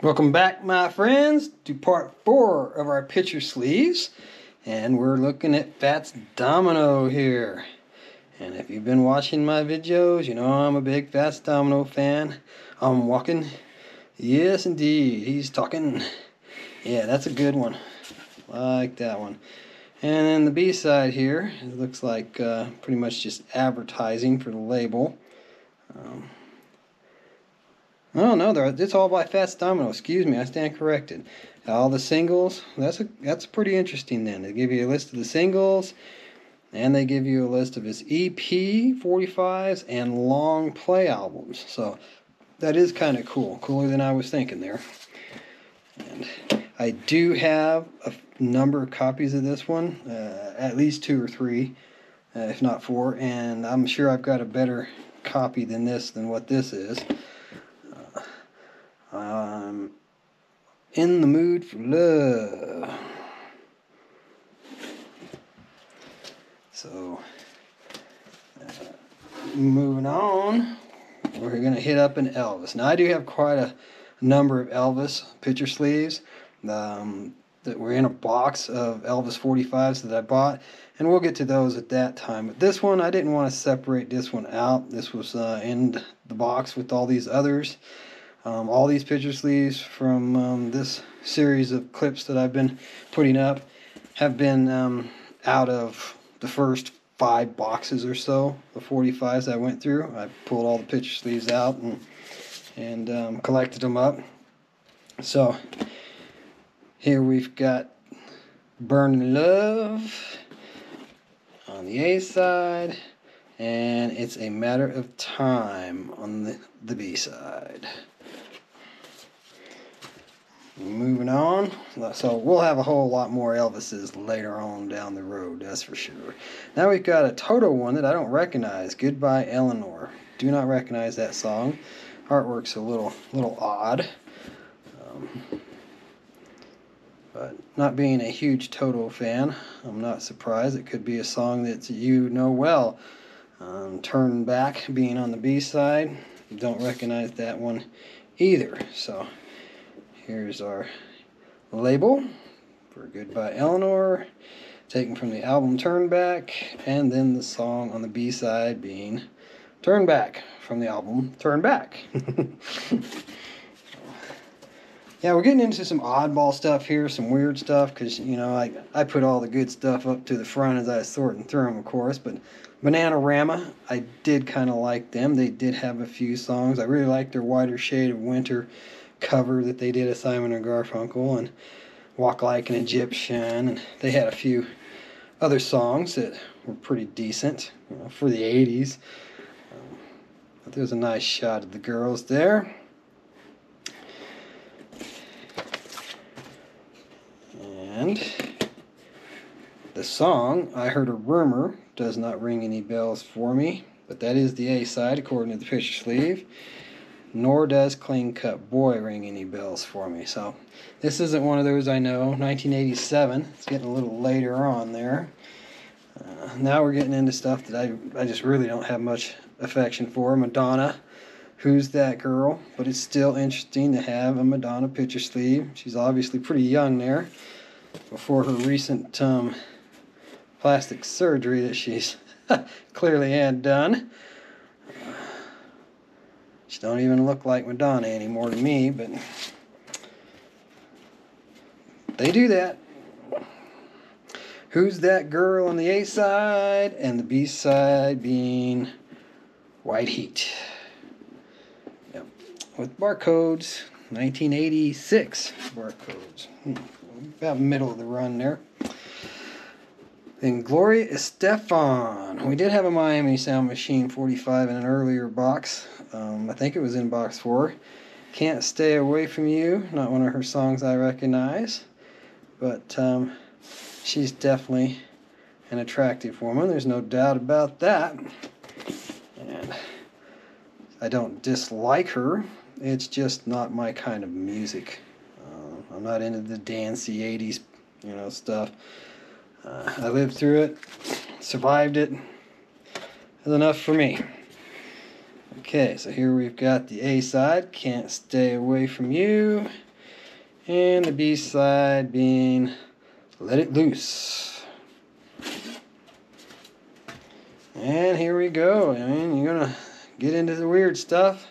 Welcome back, my friends, to part 4 of our picture sleeves. And we're looking at Fats Domino here. And if you've been watching my videos, you know I'm a big Fats Domino fan. I'm walking. Yes, indeed. He's talking. Yeah, that's a good one. Like that one. And then the B-side here, it looks like pretty much just advertising for the label. Oh no, it's all by Fats Domino. Excuse me, I stand corrected. All the singles. That's pretty interesting. Then they give you a list of the singles, and they give you a list of his EP 45s and long play albums. So that is kind of cool, cooler than I was thinking there. And I do have a number of copies of this one, at least 2 or 3, if not 4. And I'm sure I've got a better copy than what this is. I'm in the mood for love. So, moving on, we're going to hit up an Elvis. Now, I do have quite a number of Elvis picture sleeves that were in a box of Elvis 45s that I bought, and we'll get to those at that time. But this one, I didn't want to separate this one out. This was in the box with all these others. All these picture sleeves from this series of clips that I've been putting up have been out of the first 5 boxes or so of 45s I went through. I pulled all the picture sleeves out and collected them up. So here we've got Burning Love on the A side, and It's a Matter of Time on the B side. Moving on, so we'll have a whole lot more Elvises later on down the road, that's for sure. Now we've got a Toto one that I don't recognize, Goodbye Eleanor. Do not recognize that song. Artwork's a little odd. But not being a huge Toto fan, I'm not surprised. It could be a song that you know well. Turn Back being on the B side, don't recognize that one either. So here's our label for Goodbye Eleanor, taken from the album Turn Back, and then the song on the B side being Turn Back from the album Turn Back. Yeah, we're getting into some oddball stuff here, some weird stuff, because, you know, I put all the good stuff up to the front as I was sorting through them, of course, but Bananarama, I did kind of like them. They did have a few songs. I really liked their Whiter Shade of Winter cover that they did of Simon and Garfunkel, and Walk Like an Egyptian, and they had a few other songs that were pretty decent, you know, for the 80s. But there's a nice shot of the girls there. And the song, I Heard a Rumor, does not ring any bells for me, but that is the A side according to the picture sleeve. Nor does Clean Cut Boy ring any bells for me. So this isn't one of those I know. 1987. It's getting a little later on there. Now we're getting into stuff that I just really don't have much affection for. Madonna, Who's That Girl? But it's still interesting to have a Madonna picture sleeve. She's obviously pretty young there, before her recent plastic surgery that she's clearly had done. She don't even look like Madonna anymore to me, but they do that. Who's That Girl on the A side, and the B side being White Heat. Yep. With barcodes, 1986 barcodes. About middle of the run there. Then Gloria Estefan. We did have a Miami Sound Machine 45 in an earlier box. I think it was in box 4. Can't Stay Away From You. Not one of her songs I recognize. But she's definitely an attractive woman. There's no doubt about that. And I don't dislike her. It's just not my kind of music. I'm not into the dancey 80s, you know, stuff. I lived through it, survived it. That's enough for me. Okay, so here we've got the A side, Can't Stay Away From You. and the B-side being Let It Loose. And here we go. I mean, you're gonna get into the weird stuff.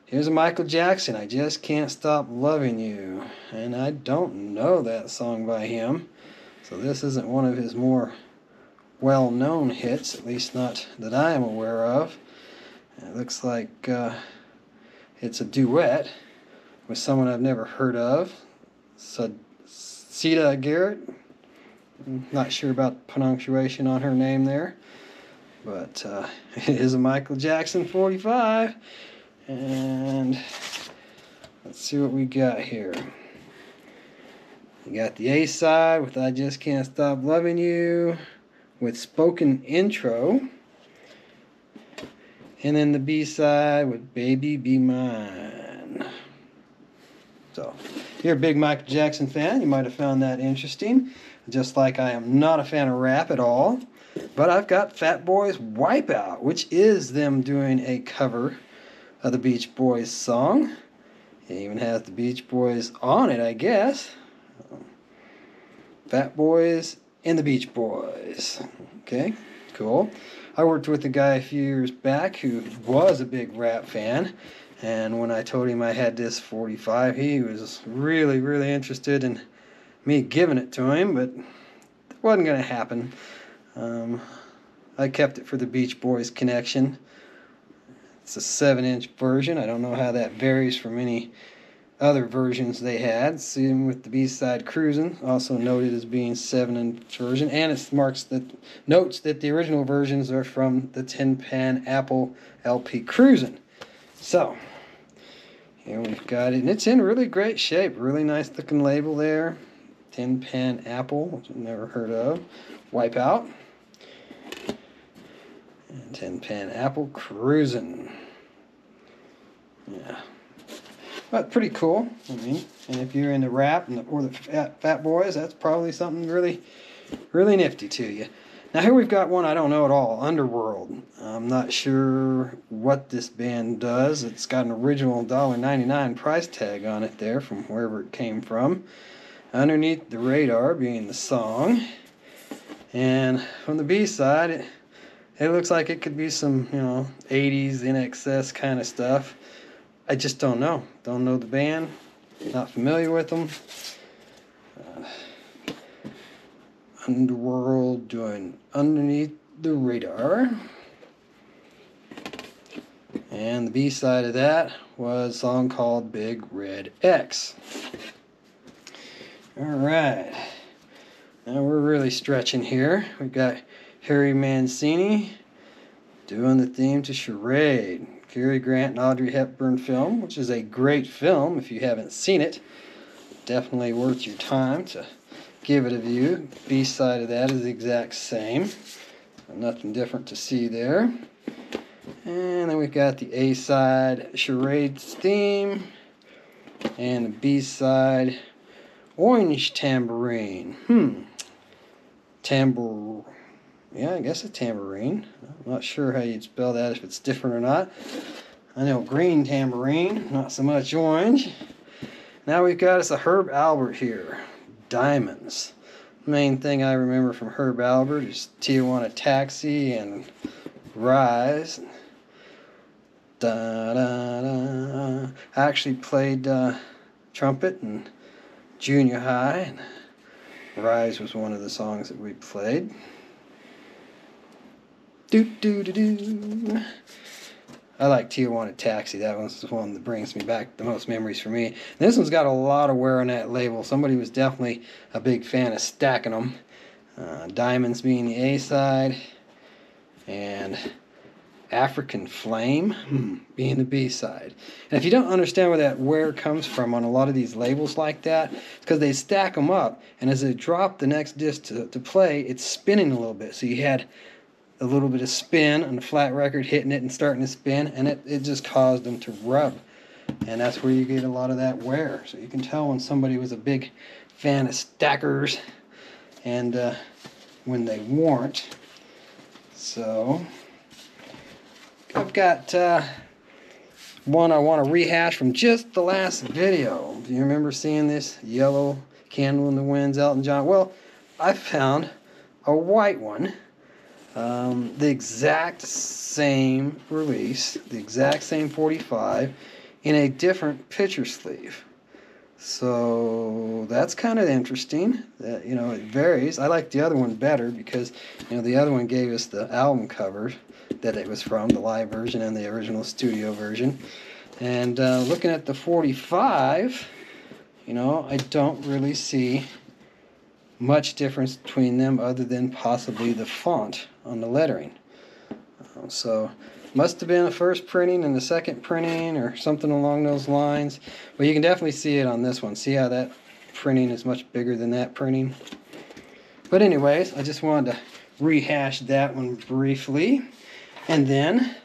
Here's a Michael Jackson, I Just Can't Stop Loving You. And I don't know that song by him, so this isn't one of his more well-known hits, at least not that I am aware of. It looks like it's a duet with someone I've never heard of, Sita Garrett. I'm not sure about the pronunciation on her name there, but it is a Michael Jackson 45. And let's see what we got here. We got the A side with I Just Can't Stop Loving You with spoken intro. And then the B side with Baby Be Mine. So, if you're a big Michael Jackson fan, you might have found that interesting. Just like I am not a fan of rap at all. But I've got Fat Boys Wipeout, which is them doing a cover of the Beach Boys song. It even has the Beach Boys on it, I guess. Fat Boys and the Beach Boys. Okay, cool. I worked with a guy a few years back who was a big rap fan, and when I told him I had this 45, he was really, really interested in me giving it to him, but it wasn't going to happen. I kept it for the Beach Boys connection. It's a 7-inch version. I don't know how that varies from any other versions they had. Same with the B-side Cruisin', also noted as being 7-inch version, and it notes that the original versions are from the Tin Pan Apple LP Cruisin'. So here we've got it, and it's in really great shape. Really nice looking label there. Tin Pan Apple, which I've never heard of. Wipeout. And Tin Pan Apple Cruisin'. Yeah. But pretty cool. I mean, and if you're into rap or the Fat Boys, that's probably something really, really nifty to you. Now here we've got one I don't know at all, Underworld. I'm not sure what this band does. It's got an original $1.99 price tag on it there from wherever it came from. Underneath the Radar being the song. And from the B-side, it looks like it could be some, 80s In Excess kind of stuff. I just don't know. Don't know the band. Not familiar with them. Underworld doing Underneath the Radar. And the B-side of that was a song called Big Red X. Alright. Now we're really stretching here. We've got Harry Mancini doing the theme to Charade. Cary Grant and Audrey Hepburn film, which is a great film if you haven't seen it. Definitely worth your time to give it a view. B-side of that is the exact same. Nothing different to see there. And then we've got the A-side Charade's theme. And the B-side Orange Tambourine. Yeah, I guess a tambourine. I'm not sure how you'd spell that, if it's different or not. I know green tambourine, not so much orange. Now we've got us a Herb Alpert here. Diamonds. Main thing I remember from Herb Alpert is Tijuana Taxi and Rise. Da, da, da. I actually played trumpet in junior high, and Rise was one of the songs that we played. Do do do do. I like Tijuana Taxi. That one's the one that brings me back the most memories for me. And this one's got a lot of wear on that label. Somebody was definitely a big fan of stacking them. Diamonds being the A-side, and African Flame being the B-side. And if you don't understand where that wear comes from on a lot of these labels like that, it's because they stack them up, and as they drop the next disc to play, it's spinning a little bit. So you had a little bit of spin on the flat record, hitting it and starting to spin, and it just caused them to rub. And that's where you get a lot of that wear. So you can tell when somebody was a big fan of stackers and when they weren't. So I've got one I want to rehash from just the last video. Do you remember seeing this yellow Candle in the Wind's Elton John? Well, I found a white one, the exact same release, the exact same 45, in a different picture sleeve. So that's kind of interesting. That, you know, it varies. I like the other one better because, you know, the other one gave us the album cover that it was from, the live version and the original studio version. And looking at the 45, you know, I don't really see much difference between them other than possibly the font on the lettering. So must have been a first printing and the second printing or something along those lines. But you can definitely see it on this one. See how that printing is much bigger than that printing? But anyways, I just wanted to rehash that one briefly. And then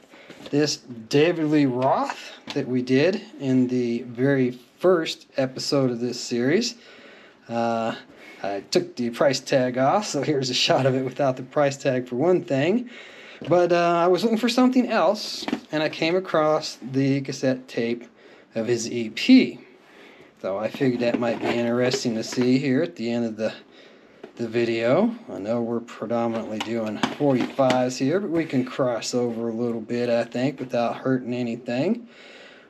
this David Lee Roth that we did in the very first episode of this series. I took the price tag off, so here's a shot of it without the price tag for one thing. But I was looking for something else, and I came across the cassette tape of his EP. So I figured that might be interesting to see here at the end of the video. I know we're predominantly doing 45s here, but we can cross over a little bit, I think, without hurting anything.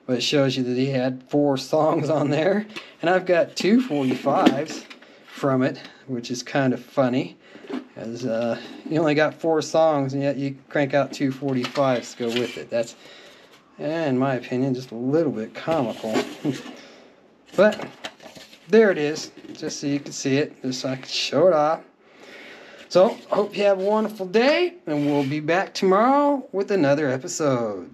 But it shows you that he had 4 songs on there, and I've got 2 45s from it, which is kind of funny. As you only got 4 songs, and yet you crank out 2 45s to go with it. That's, in my opinion, just a little bit comical. But there it is, just so you can see it, just so I can show it off. So, hope you have a wonderful day, and we'll be back tomorrow with another episode.